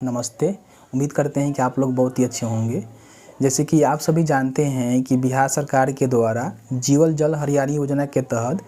नमस्ते। उम्मीद करते हैं कि आप लोग बहुत ही अच्छे होंगे। जैसे कि आप सभी जानते हैं कि बिहार सरकार के द्वारा जीवन जल हरियाली योजना के तहत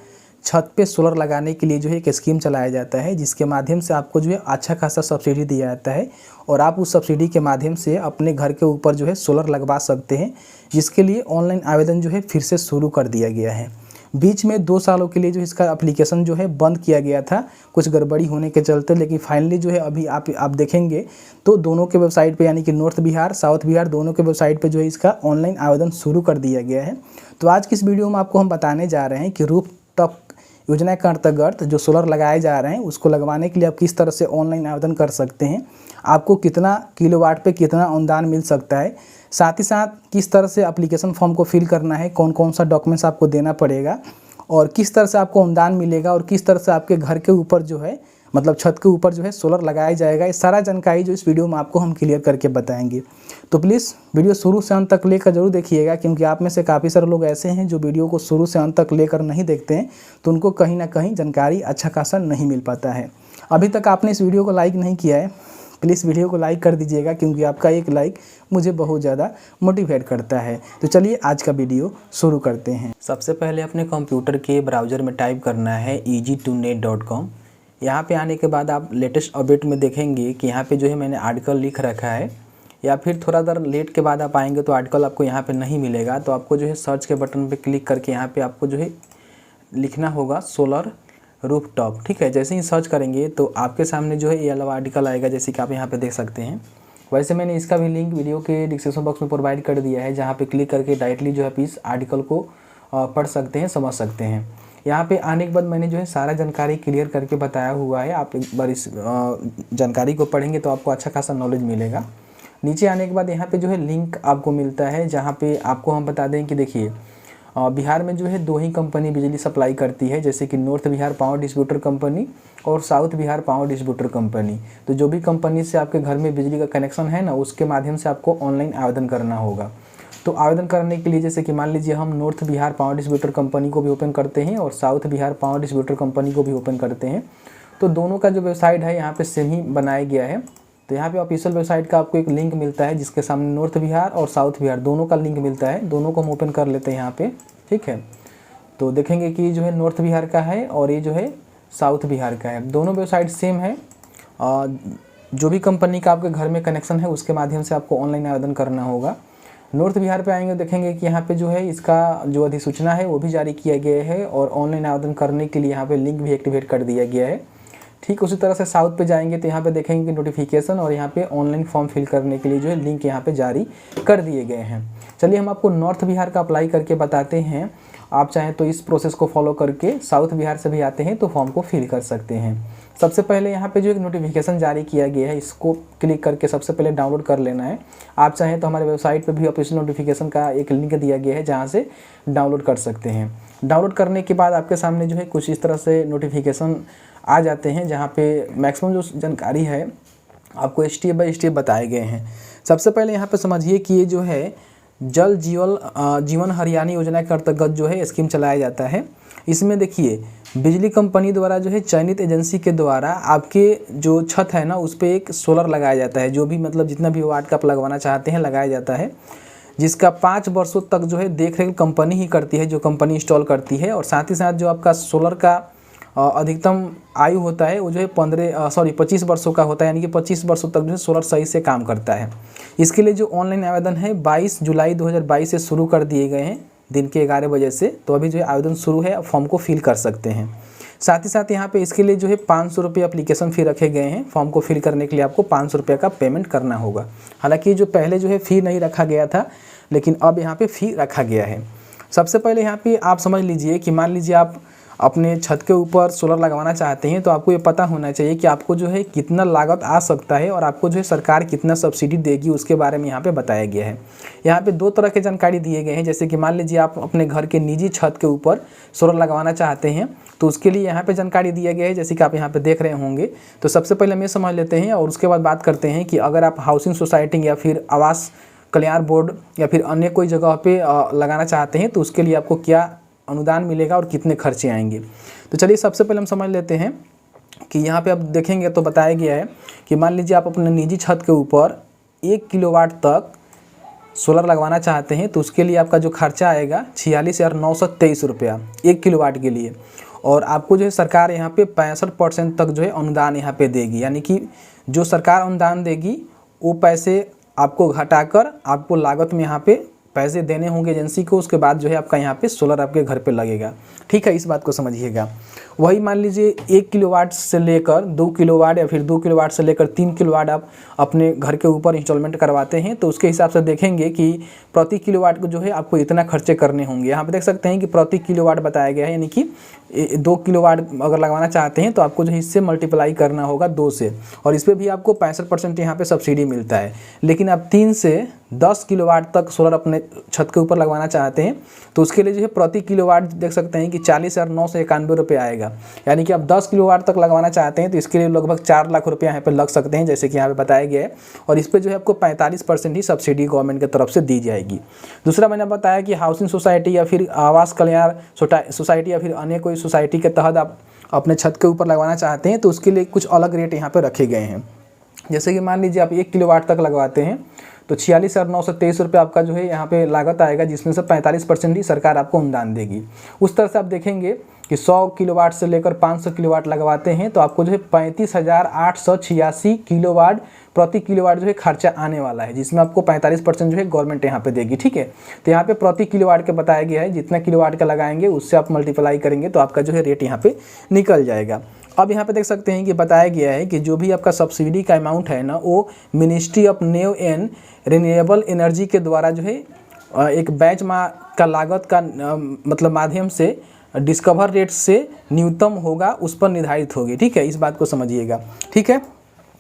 छत पे सोलर लगाने के लिए एक स्कीम चलाया जाता है, जिसके माध्यम से आपको अच्छा खासा सब्सिडी दिया जाता है और आप उस सब्सिडी के माध्यम से अपने घर के ऊपर सोलर लगवा सकते हैं, जिसके लिए ऑनलाइन आवेदन फिर से शुरू कर दिया गया है। बीच में 2 सालों के लिए इसका एप्लीकेशन बंद किया गया था कुछ गड़बड़ी होने के चलते, लेकिन फाइनली अभी आप देखेंगे तो दोनों के वेबसाइट पे यानी कि नॉर्थ बिहार साउथ बिहार दोनों के वेबसाइट पे इसका ऑनलाइन आवेदन शुरू कर दिया गया है। तो आज की इस वीडियो में आपको हम बताने जा रहे हैं कि रूफ टॉप योजना के अंतर्गत जो सोलर लगाए जा रहे हैं उसको लगवाने के लिए आप किस तरह से ऑनलाइन आवेदन कर सकते हैं, आपको कितना किलोवाट पे कितना अनुदान मिल सकता है, साथ ही साथ किस तरह से एप्लीकेशन फॉर्म को फिल करना है, कौन कौन सा डॉक्यूमेंट्स आपको देना पड़ेगा और किस तरह से आपको अनुदान मिलेगा और किस तरह से आपके घर के ऊपर मतलब छत के ऊपर सोलर लगाया जाएगा। ये सारा जानकारी इस वीडियो में आपको हम क्लियर करके बताएंगे। तो प्लीज़ वीडियो शुरू से अंत तक लेकर जरूर देखिएगा, क्योंकि आप में से काफ़ी सारे लोग ऐसे हैं जो वीडियो को शुरू से अंत तक लेकर नहीं देखते हैं, तो उनको कहीं ना कहीं जानकारी अच्छा खासा नहीं मिल पाता है। अभी तक आपने इस वीडियो को लाइक नहीं किया है, प्लीज़ वीडियो को लाइक कर दीजिएगा, क्योंकि आपका एक लाइक मुझे बहुत ज़्यादा मोटिवेट करता है। तो चलिए आज का वीडियो शुरू करते हैं। सबसे पहले अपने कंप्यूटर के ब्राउज़र में टाइप करना है easy2net.com। यहाँ पे आने के बाद आप लेटेस्ट अपडेट में देखेंगे कि यहाँ पे मैंने आर्टिकल लिख रखा है, या फिर थोड़ा देर लेट के बाद आप आएंगे तो आर्टिकल आपको यहाँ पे नहीं मिलेगा। तो आपको सर्च के बटन पे क्लिक करके यहाँ पे आपको लिखना होगा सोलर रूफ टॉप। ठीक है, जैसे ही सर्च करेंगे तो आपके सामने ये वाला आर्टिकल आएगा, जैसे कि आप यहाँ पे देख सकते हैं। वैसे मैंने इसका भी लिंक वीडियो के डिस्क्रिप्शन बॉक्स में प्रोवाइड कर दिया है, जहाँ पे क्लिक करके डायरेक्टली आप इस आर्टिकल को पढ़ सकते हैं, समझ सकते हैं। यहाँ पे आने के बाद मैंने सारा जानकारी क्लियर करके बताया हुआ है। आप एक बार इस जानकारी को पढ़ेंगे तो आपको अच्छा खासा नॉलेज मिलेगा। नीचे आने के बाद यहाँ पे लिंक आपको मिलता है, जहाँ पे आपको हम बता दें कि देखिए बिहार में 2 ही कंपनी बिजली सप्लाई करती है, जैसे कि North Bihar Power Distributor Company और South Bihar Power Distributor Company. तो जो भी कंपनी से आपके घर में बिजली का कनेक्शन है ना, उसके माध्यम से आपको ऑनलाइन आवेदन करना होगा। तो आवेदन करने के लिए जैसे कि मान लीजिए हम north Bihar Power Distributor company को भी ओपन करते हैं और South Bihar Power Distributor company को भी ओपन करते हैं, तो दोनों का वेबसाइट है यहाँ पे सेम ही बनाया गया है। तो यहाँ पे ऑफिशियल वेबसाइट का आपको एक लिंक मिलता है, जिसके सामने नॉर्थ बिहार और साउथ बिहार दोनों का लिंक मिलता है। दोनों को हम ओपन कर लेते हैं यहाँ पे। ठीक है, तो देखेंगे कि नॉर्थ बिहार का है और ये साउथ बिहार का है। दोनों वेबसाइट सेम है। जो भी कंपनी का आपके घर में कनेक्शन है उसके माध्यम से आपको ऑनलाइन आवेदन करना होगा। नॉर्थ बिहार पे आएंगे देखेंगे कि यहाँ पे इसका अधिसूचना है वो भी जारी किया गया है और ऑनलाइन आवेदन करने के लिए यहाँ पे लिंक भी एक्टिवेट कर दिया गया है। ठीक उसी तरह से साउथ पे जाएंगे तो यहाँ पे देखेंगे कि नोटिफिकेशन और यहाँ पे ऑनलाइन फॉर्म फिल करने के लिए लिंक यहाँ पे जारी कर दिए गए हैं। चलिए हम आपको नॉर्थ बिहार का अप्लाई करके बताते हैं। आप चाहें तो इस प्रोसेस को फॉलो करके साउथ बिहार से भी आते हैं तो फॉर्म को फिल कर सकते हैं। सबसे पहले यहाँ पे एक नोटिफिकेशन जारी किया गया है, इसको क्लिक करके सबसे पहले डाउनलोड कर लेना है। आप चाहें तो हमारे वेबसाइट पे भी ऑफिशियल नोटिफिकेशन का एक लिंक दिया गया है, जहाँ से डाउनलोड कर सकते हैं। डाउनलोड करने के बाद आपके सामने कुछ इस तरह से नोटिफिकेशन आ जाते हैं, जहाँ पे मैक्सिमम जानकारी है आपको स्टेप बाय स्टेप बताए गए हैं। सबसे पहले यहाँ पे समझिए कि ये जल जीवन हरियाली योजना के अंतर्गत स्कीम चलाया जाता है। इसमें देखिए बिजली कंपनी द्वारा चयनित एजेंसी के द्वारा आपके छत है ना, उस पर एक सोलर लगाया जाता है। जो भी मतलब जितना भी वाट का आप लगवाना चाहते हैं लगाया जाता है, जिसका 5 वर्षों तक देख रेख कंपनी ही करती है, जो कंपनी इंस्टॉल करती है। और साथ ही साथ जो आपका सोलर का अधिकतम आयु होता है वो 25 वर्षों का होता है, यानी कि 25 वर्षों तक सोलर सही से काम करता है। इसके लिए ऑनलाइन आवेदन है 22 जुलाई 2022 से शुरू कर दिए गए हैं दिन के 11 बजे से। तो अभी आवेदन शुरू है, फॉर्म को फिल कर सकते हैं। साथ ही साथ यहाँ पे इसके लिए 500 रुपये एप्लीकेशन फ़ी रखे गए हैं। फॉर्म को फिल करने के लिए आपको 500 रुपये का पेमेंट करना होगा। हालांकि पहले फ़ी नहीं रखा गया था, लेकिन अब यहाँ पे फ़ी रखा गया है। सबसे पहले यहाँ पे आप समझ लीजिए कि मान लीजिए आप अपने छत के ऊपर सोलर लगवाना चाहते हैं, तो आपको ये पता होना चाहिए कि आपको कितना लागत आ सकता है और आपको सरकार कितना सब्सिडी देगी, उसके बारे में यहाँ पे बताया गया है। यहाँ पे 2 तरह के जानकारी दिए गए हैं। जैसे कि मान लीजिए आप अपने घर के निजी छत के ऊपर सोलर लगवाना चाहते हैं, तो उसके लिए यहाँ पे जानकारी दिया गया है, जैसे कि आप यहाँ पे देख रहे होंगे। तो सबसे पहले हम ये समझ लेते हैं और उसके बाद बात करते हैं कि अगर आप हाउसिंग सोसाइटी या फिर आवास कल्याण बोर्ड या फिर अन्य कोई जगह पे लगाना चाहते हैं, तो उसके लिए आपको क्या अनुदान मिलेगा और कितने खर्चे आएंगे। तो चलिए सबसे पहले हम समझ लेते हैं कि यहाँ पे आप देखेंगे तो बताया गया है कि मान लीजिए आप अपने निजी छत के ऊपर 1 किलोवाट तक सोलर लगवाना चाहते हैं तो उसके लिए आपका जो खर्चा आएगा 46,923 रुपया 1 किलोवाट के लिए। और आपको जो है सरकार यहाँ पे 65% तक जो है अनुदान यहाँ पे देगी, यानी कि जो सरकार अनुदान देगी वो पैसे आपको घटाकर आपको लागत में यहाँ पे पैसे देने होंगे एजेंसी को। उसके बाद जो है आपका यहाँ पे सोलर आपके घर पे लगेगा। ठीक है, इस बात को समझिएगा। वही मान लीजिए 1 किलोवाट से लेकर 2 किलोवाट या फिर 2 किलोवाट से लेकर 3 किलोवाट आप अपने घर के ऊपर इंस्टॉलमेंट करवाते हैं तो उसके हिसाब से देखेंगे कि प्रति किलोवाट को जो है आपको इतना खर्चे करने होंगे। यहाँ पे देख सकते हैं कि प्रति किलोवाट बताया गया है, यानी कि 2 किलोवाट अगर लगवाना चाहते हैं तो आपको जो है इससे मल्टीप्लाई करना होगा 2 से, और इस पर भी आपको 65% यहाँ पे सब्सिडी मिलता है। लेकिन आप 3 से 10 किलोवाट तक सोलर अपने छत के ऊपर लगवाना चाहते हैं तो उसके लिए जो है प्रति किलोवाट देख सकते हैं कि 40,991 रुपये आएगा। यानी कि आप 10 किलोवाट तक लगवाना चाहते हैं तो इसके लिए लगभग 4 लाख रुपया यहाँ पे लग सकते हैं, जैसे कि यहाँ पे बताया गया है। और इस पर जो है आपको 45% ही सब्सिडी गवर्नमेंट की तरफ से दी जाएगी। दूसरा मैंने बताया कि हाउसिंग सोसाइटी या फिर आवास कल्याण सोसाइटी या फिर अन्य कोई सोसाइटी के तहत आप अपने छत के ऊपर लगवाना चाहते हैं तो उसके लिए कुछ अलग रेट यहाँ पर रखे गए हैं। जैसे कि मान लीजिए आप 1 किलोवाट तक लगवाते हैं तो 46,923 रुपये आपका जो है यहाँ पे लागत आएगा, जिसमें से 45% ही सरकार आपको अनुदान देगी। उस तरह से आप देखेंगे कि 100 किलोवाट से लेकर 500 किलोवाट लगवाते हैं तो आपको जो है 35,886 किलोवाट प्रति किलोवाट जो है खर्चा आने वाला है, जिसमें आपको 45% जो है गवर्नमेंट यहाँ पे देगी। ठीक है, तो यहाँ पे प्रति किलोवाट के बताया गया है, जितना किलोवाट का लगाएंगे उससे आप मल्टीप्लाई करेंगे तो आपका जो है रेट यहाँ पे निकल जाएगा। अब यहाँ पे देख सकते हैं कि बताया गया है कि जो भी आपका सब्सिडी का अमाउंट है ना वो ministry of new and renewable energy के द्वारा जो है एक बैच का लागत का मतलब माध्यम से डिस्कवर रेट से न्यूनतम होगा उस पर निर्धारित होगी। ठीक है, इस बात को समझिएगा। ठीक है,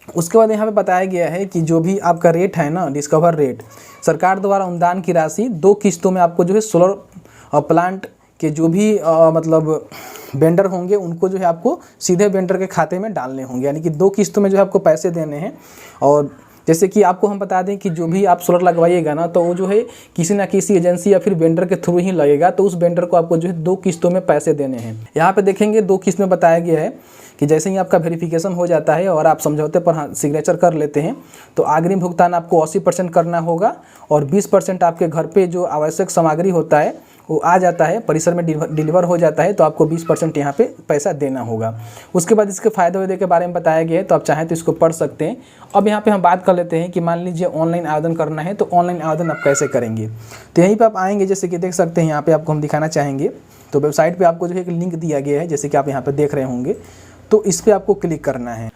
उसके बाद यहाँ पे बताया गया है कि जो भी आपका रेट है ना डिस्कवर रेट, सरकार द्वारा अनुदान की राशि 2 किस्तों में आपको जो है सोलर प्लांट के जो भी मतलब वेंडर होंगे उनको जो है आपको सीधे वेंडर के खाते में डालने होंगे, यानी कि 2 किस्तों में जो है आपको पैसे देने हैं। और जैसे कि आपको हम बता दें कि जो भी आप सोलर लगवाइएगा ना तो वो जो है किसी ना किसी एजेंसी या फिर वेंडर के थ्रू ही लगेगा, तो उस वेंडर को आपको जो है 2 किस्तों में पैसे देने हैं। यहाँ पे देखेंगे 2 किस्त में बताया गया है कि जैसे ही आपका वेरिफिकेशन हो जाता है और आप समझौते पर सिग्नेचर कर लेते हैं तो अग्रिम भुगतान आपको 80% करना होगा और 20% आपके घर पे जो आवश्यक सामग्री होता है वो आ जाता है, परिसर में डिलीवर हो जाता है तो आपको 20% यहाँ पे पैसा देना होगा। उसके बाद इसके फ़ायदे वायदे के बारे में बताया गया है, तो आप चाहें तो इसको पढ़ सकते हैं। अब यहाँ पे हम बात कर लेते हैं कि मान लीजिए ऑनलाइन आवेदन करना है तो ऑनलाइन आवेदन आप कैसे करेंगे। तो यहीं पर आप आएँगे, जैसे कि देख सकते हैं यहाँ पर आपको हम दिखाना चाहेंगे तो वेबसाइट पर आपको जो है एक लिंक दिया गया है, जैसे कि आप यहाँ पर देख रहे होंगे, तो इस पर आपको क्लिक करना है।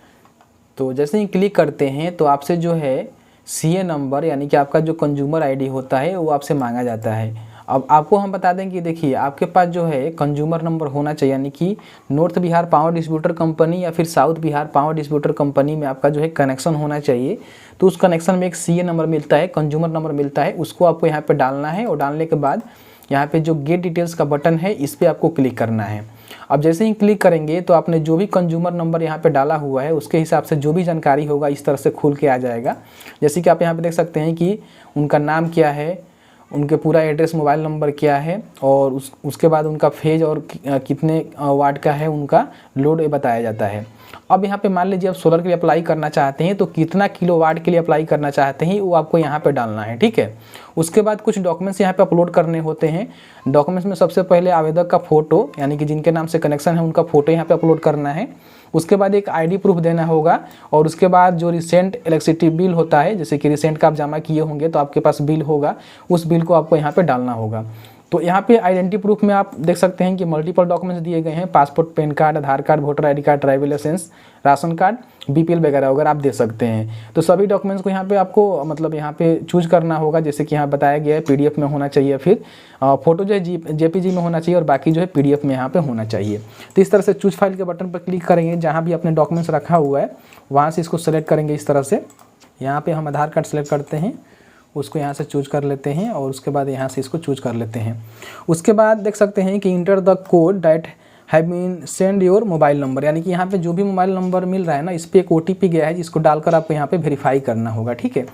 तो जैसे ही क्लिक करते हैं तो आपसे जो है CA नंबर यानी कि आपका जो कंज्यूमर ID होता है वो आपसे मांगा जाता है। अब आपको हम बता दें कि देखिए आपके पास जो है कंज्यूमर नंबर होना चाहिए, यानी कि North Bihar Power Distributor company या फिर south Bihar Power Distributor company में आपका जो है कनेक्शन होना चाहिए। तो उस कनेक्शन में एक CA नंबर मिलता है, कंज्यूमर नंबर मिलता है, उसको आपको यहाँ पे डालना है। और डालने के बाद यहाँ पे जो गेट डिटेल्स का बटन है इस पर आपको क्लिक करना है। अब जैसे ही क्लिक करेंगे तो आपने जो भी कंज्यूमर नंबर यहाँ पे डाला हुआ है उसके हिसाब से जो भी जानकारी होगा इस तरह से खुल के आ जाएगा। जैसे कि आप यहाँ पे देख सकते हैं कि उनका नाम क्या है, उनके पूरा एड्रेस, मोबाइल नंबर क्या है और उसके बाद उनका फेज और कितने वाट का है उनका लोड बताया जाता है। अब यहाँ पे मान लीजिए आप सोलर के लिए अप्लाई करना चाहते हैं तो कितना किलोवाट के लिए अप्लाई करना चाहते हैं वो आपको यहाँ पे डालना है। ठीक है, उसके बाद कुछ डॉक्यूमेंट्स यहाँ पे अपलोड करने होते हैं। डॉक्यूमेंट्स में सबसे पहले आवेदक का फ़ोटो, यानी कि जिनके नाम से कनेक्शन है उनका फ़ोटो यहाँ पे अपलोड करना है। उसके बाद एक ID प्रूफ देना होगा और उसके बाद जो रिसेंट इलेक्ट्रिसिटी बिल होता है, जैसे कि रिसेंट का आप जमा किए होंगे तो आपके पास बिल होगा, उस बिल को आपको यहाँ पे डालना होगा। तो यहाँ पे आइडेंटिटी प्रूफ में आप देख सकते हैं कि मल्टीपल डॉक्यूमेंट्स दिए गए हैं, passport, PAN card, Aadhaar card, voter ID card, driving licence, ration card, BPL वगैरह वगैरह आप दे सकते हैं। तो सभी डॉक्यूमेंट्स को यहाँ पे आपको मतलब यहाँ पे चूज करना होगा, जैसे कि यहाँ बताया गया है PDF में होना चाहिए, फिर फोटो जो है JPG में होना चाहिए और बाकी जो है PDF में यहाँ पे होना चाहिए। तो इस तरह से चूज फाइल के बटन पर क्लिक करेंगे, जहाँ भी अपने डॉक्यूमेंट्स रखा हुआ है वहाँ से इसको सेलेक्ट करेंगे। इस तरह से यहाँ पर हम आधार कार्ड सेलेक्ट करते हैं, उसको यहाँ से चूज कर लेते हैं और उसके बाद यहाँ से इसको चूज कर लेते हैं। उसके बाद देख सकते हैं कि enter the code that have been send your mobile number, यानी कि यहाँ पे जो भी मोबाइल नंबर मिल रहा है ना इस पर एक OTP गया है जिसको डालकर आपको यहाँ पे वेरीफाई करना होगा। ठीक है,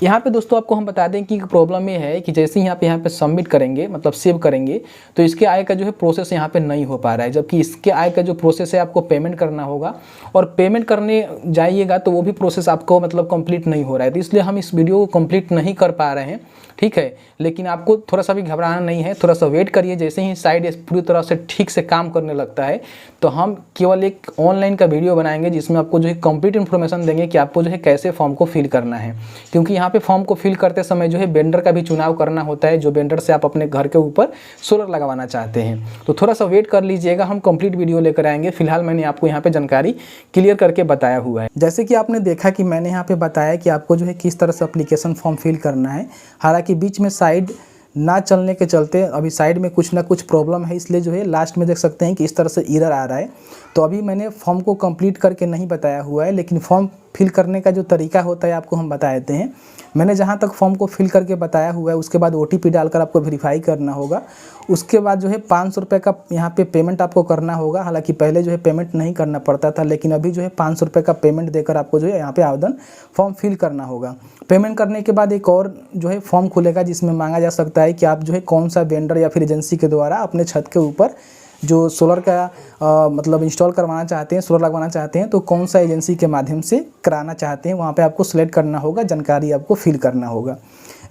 यहाँ पे दोस्तों आपको हम बता दें कि प्रॉब्लम ये है कि जैसे ही यहाँ पे सबमिट करेंगे, मतलब सेव करेंगे, तो इसके आय का जो है प्रोसेस यहाँ पे नहीं हो पा रहा है, जबकि इसके आय का जो प्रोसेस है आपको पेमेंट करना होगा, और पेमेंट करने जाइएगा तो वो भी प्रोसेस आपको मतलब कंप्लीट नहीं हो रहा है। तो इसलिए हम इस वीडियो को कंप्लीट नहीं कर पा रहे हैं, ठीक है। लेकिन आपको थोड़ा सा भी घबराना नहीं है, थोड़ा सा वेट करिए। जैसे ही साइड पूरी तरह से ठीक से काम करने लगता है तो हम केवल एक ऑनलाइन का वीडियो बनाएंगे जिसमें आपको जो है कंप्लीट इन्फॉर्मेशन देंगे कि आपको जो है कैसे फॉर्म को फिल करना है। क्योंकि यहाँ पे फॉर्म को फिल करते समय जो है वेंडर का भी चुनाव करना होता है, जो वेंडर से आप अपने घर के ऊपर सोलर लगवाना चाहते हैं। तो थोड़ा सा वेट कर लीजिएगा, हम कंप्लीट वीडियो लेकर आएंगे। फिलहाल मैंने आपको यहाँ पे जानकारी क्लियर करके बताया हुआ है। जैसे कि आपने देखा कि मैंने यहाँ पे बताया कि आपको जो है किस तरह से एप्लीकेशन फॉर्म फिल करना है। हालांकि बीच में साइड ना चलने के चलते अभी साइड में कुछ ना कुछ प्रॉब्लम है, इसलिए जो है लास्ट में देख सकते हैं कि इस तरह से एरर आ रहा है। तो अभी मैंने फॉर्म को कंप्लीट करके नहीं बताया हुआ है, लेकिन फॉर्म फिल करने का जो तरीका होता है आपको हम बता देते हैं। मैंने जहाँ तक फॉर्म को फिल करके बताया हुआ है, उसके बाद OTP डालकर आपको वेरीफाई करना होगा। उसके बाद जो है 500 रुपये का यहाँ पे पेमेंट आपको करना होगा। हालांकि पहले जो है पेमेंट नहीं करना पड़ता था, लेकिन अभी जो है 500 रुपये का पेमेंट देकर आपको जो है यहाँ पे आवेदन फॉर्म फिल करना होगा। पेमेंट करने के बाद एक और जो है फॉर्म खुलेगा जिसमें मांगा जा सकता है कि आप जो है कौन सा वेंडर या फिर एजेंसी के द्वारा अपने छत के ऊपर जो सोलर का मतलब इंस्टॉल करवाना चाहते हैं, सोलर लगवाना चाहते हैं, तो कौन सा एजेंसी के माध्यम से कराना चाहते हैं, वहाँ पे आपको सिलेक्ट करना होगा, जानकारी आपको फिल करना होगा।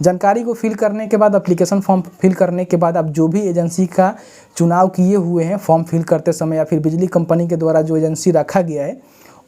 जानकारी को फिल करने के बाद एप्लीकेशन फॉर्म फिल करने के बाद आप जो भी एजेंसी का चुनाव किए हुए हैं फॉर्म फिल करते समय, या फिर बिजली कंपनी के द्वारा जो एजेंसी रखा गया है,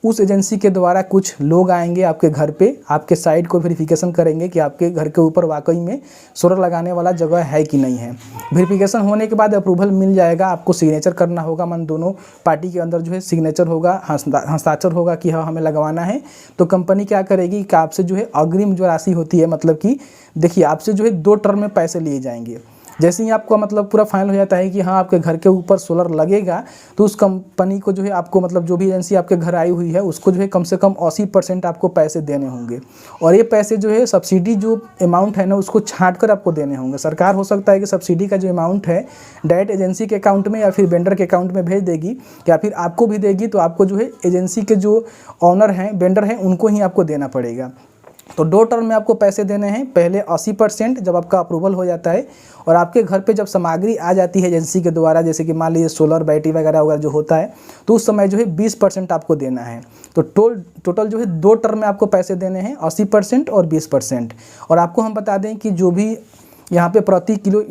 उस एजेंसी के द्वारा कुछ लोग आएंगे आपके घर पे, आपके साइट को वेरिफिकेशन करेंगे कि आपके घर के ऊपर वाकई में सोलर लगाने वाला जगह है कि नहीं है। वेरिफिकेशन होने के बाद अप्रूवल मिल जाएगा, आपको सिग्नेचर करना होगा, मन दोनों पार्टी के अंदर जो है सिग्नेचर होगा, हस्ताक्षर होगा कि हाँ हमें लगवाना है। तो कंपनी क्या करेगी कि आपसे जो है अग्रिम जो राशि होती है, मतलब कि देखिए आपसे जो है 2 टर्म में पैसे लिए जाएंगे। जैसे ही आपको मतलब पूरा फाइनल हो जाता है कि हाँ आपके घर के ऊपर सोलर लगेगा, तो उस कंपनी को जो है आपको मतलब जो भी एजेंसी आपके घर आई हुई है उसको जो है कम से कम 80% आपको पैसे देने होंगे। और ये पैसे जो है सब्सिडी जो अमाउंट है ना उसको छांट कर आपको देने होंगे। सरकार हो सकता है कि सब्सिडी का जो अमाउंट है डायरेक्ट एजेंसी के अकाउंट में या फिर वेंडर के अकाउंट में भेज देगी, या फिर आपको भी देगी, तो आपको जो है एजेंसी के जो ऑनर हैं, वेंडर हैं, उनको ही आपको देना पड़ेगा। तो 2 टर्म में आपको पैसे देने हैं। पहले 80% जब आपका अप्रूवल हो जाता है और आपके घर पे जब सामग्री आ जाती है एजेंसी के द्वारा, जैसे कि मान लीजिए सोलर बैटरी वगैरह जो होता है, तो उस समय जो है 20% आपको देना है। तो टोटल जो है 2 टर्म में आपको पैसे देने हैं, 80% और 20%। और आपको हम बता दें कि जो भी यहाँ पे प्रति किलो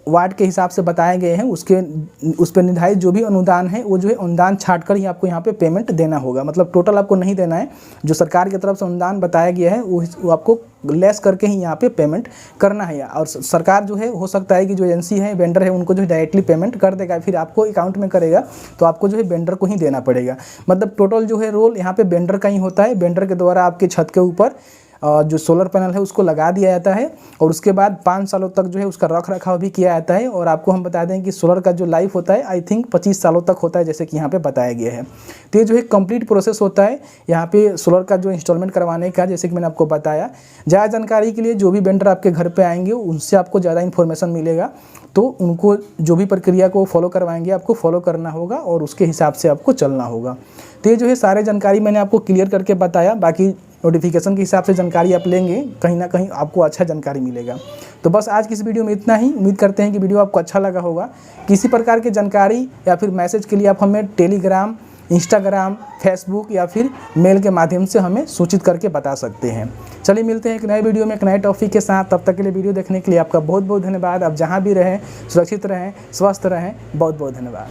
वाट के हिसाब से बताए गए हैं उस पर निर्धारित जो भी अनुदान है वो जो है अनुदान छाट कर ही आपको यहाँ पे पेमेंट देना होगा। मतलब टोटल आपको नहीं देना है, जो सरकार की तरफ से अनुदान बताया गया है वो आपको लेस करके ही यहाँ पे पेमेंट करना है। और सरकार जो है हो सकता है कि जो एजेंसी है, वेंडर है, उनको जो है डायरेक्टली पेमेंट कर देगा, फिर आपको अकाउंट में करेगा, तो आपको जो है वेंडर को ही देना पड़ेगा। मतलब टोटल जो है रोल यहाँ पे वेंडर का ही होता है। वेंडर के द्वारा आपके छत के ऊपर जो सोलर पैनल है उसको लगा दिया जाता है, और उसके बाद 5 सालों तक जो है उसका रख रखाव भी किया जाता है। और आपको हम बता दें कि सोलर का जो लाइफ होता है आई थिंक 25 सालों तक होता है, जैसे कि यहाँ पे बताया गया है। तो ये जो है कंप्लीट प्रोसेस होता है यहाँ पे सोलर का जो इंस्टॉलमेंट करवाने का, जैसे कि मैंने आपको बताया। ज़्यादा जानकारी के लिए जो भी वेंडर आपके घर पर आएंगे उनसे आपको ज़्यादा इन्फॉर्मेशन मिलेगा, तो उनको जो भी प्रक्रिया को फॉलो करवाएंगे आपको फॉलो करना होगा और उसके हिसाब से आपको चलना होगा। तो ये जो है सारे जानकारी मैंने आपको क्लियर करके बताया। बाकी नोटिफिकेशन के हिसाब से जानकारी आप लेंगे, कहीं ना कहीं आपको अच्छा जानकारी मिलेगा। तो बस आज की इस वीडियो में इतना ही। उम्मीद करते हैं कि वीडियो आपको अच्छा लगा होगा। किसी प्रकार की जानकारी या फिर मैसेज के लिए आप हमें टेलीग्राम, इंस्टाग्राम, फेसबुक या फिर मेल के माध्यम से हमें सूचित करके बता सकते हैं। चलिए मिलते हैं एक नए वीडियो में एक नए टॉपिक के साथ। तब तक के लिए वीडियो देखने के लिए आपका बहुत बहुत धन्यवाद। आप जहाँ भी रहें सुरक्षित रहें, स्वस्थ रहें। बहुत बहुत धन्यवाद।